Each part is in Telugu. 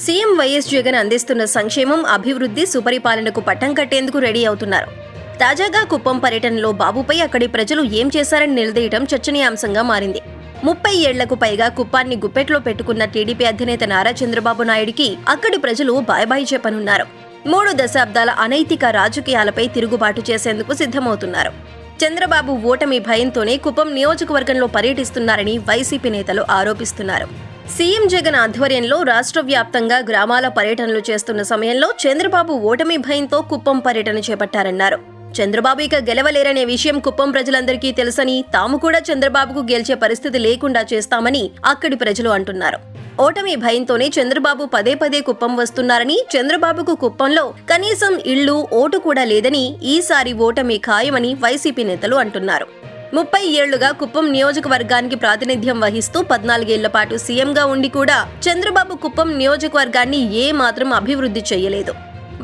సీఎం వైఎస్ జగన్ అందిస్తున్న సంక్షేమం, అభివృద్ధి, సుపరిపాలనకు పట్టం కట్టేందుకు రెడీ అవుతున్నారు. తాజాగా కుప్పం పర్యటనలో బాబుపై అక్కడి ప్రజలు ఏం చేశారని నిలదీయడం చర్చనీయాంశంగా మారింది. 30 ఏళ్లకు పైగా కుప్పాన్ని గుప్పెట్లో పెట్టుకున్న టీడీపీ అధినేత నారా చంద్రబాబు నాయుడికి అక్కడి ప్రజలు బాయ్ చెప్పనున్నారు. 3 దశాబ్దాల అనైతిక రాజకీయాలపై తిరుగుబాటు చేసేందుకు సిద్ధమవుతున్నారు. చంద్రబాబు ఓటమి భయంతోనే కుప్పం నియోజకవర్గంలో పర్యటిస్తున్నారని వైసీపీ నేతలు ఆరోపిస్తున్నారు. సీఎం జగన్ ఆధ్వర్యంలో రాష్ట్ర వ్యాప్తంగా గ్రామాల పర్యటనలు చేస్తున్న సమయంలో చంద్రబాబు ఓటమి భయంతో కుప్పం పర్యటన చేపట్టారన్నారు. చంద్రబాబు ఇక గెలవలేరనే విషయం కుప్పం ప్రజలందరికీ తెలుసని, తాము కూడా చంద్రబాబుకు గెలిచే పరిస్థితి లేకుండా చేస్తామని అక్కడి ప్రజలు అంటున్నారు. ఓటమి భయంతోనే చంద్రబాబు పదే కుప్పం వస్తున్నారని, చంద్రబాబుకు కుప్పంలో కనీసం ఇళ్లు, ఓటు కూడా లేదని, ఈసారి ఓటమి ఖాయమని వైసీపీ నేతలు అంటున్నారు. 30 ఏళ్లుగా కుప్పం నియోజకవర్గానికి ప్రాతినిధ్యం వహిస్తూ 14 ఏళ్ల పాటు సీఎంగా ఉండి కూడా చంద్రబాబు కుప్పం నియోజకవర్గాన్ని ఏ మాత్రం అభివృద్ధి చేయలేదు.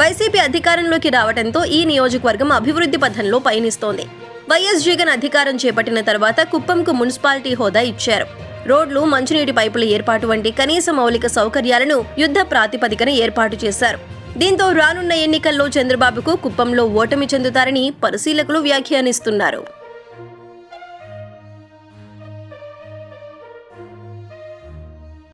వైసీపీ అధికారంలోకి రావడంతో ఈ నియోజకవర్గం అభివృద్ధి పథంలో పయనిస్తోంది. వైఎస్ జగన్ అధికారం చేపట్టిన తర్వాత కుప్పంకు మున్సిపాలిటీ హోదా ఇచ్చారు. రోడ్లు, మంచినీటి పైపుల ఏర్పాటు వంటి కనీస మౌలిక సౌకర్యాలను యుద్ధ ప్రాతిపదికన ఏర్పాటు చేశారు. దీంతో రానున్న ఎన్నికల్లో చంద్రబాబుకు కుప్పంలో ఓటమి చెందుతారని పరిశీలకులు వ్యాఖ్యానిస్తున్నారు.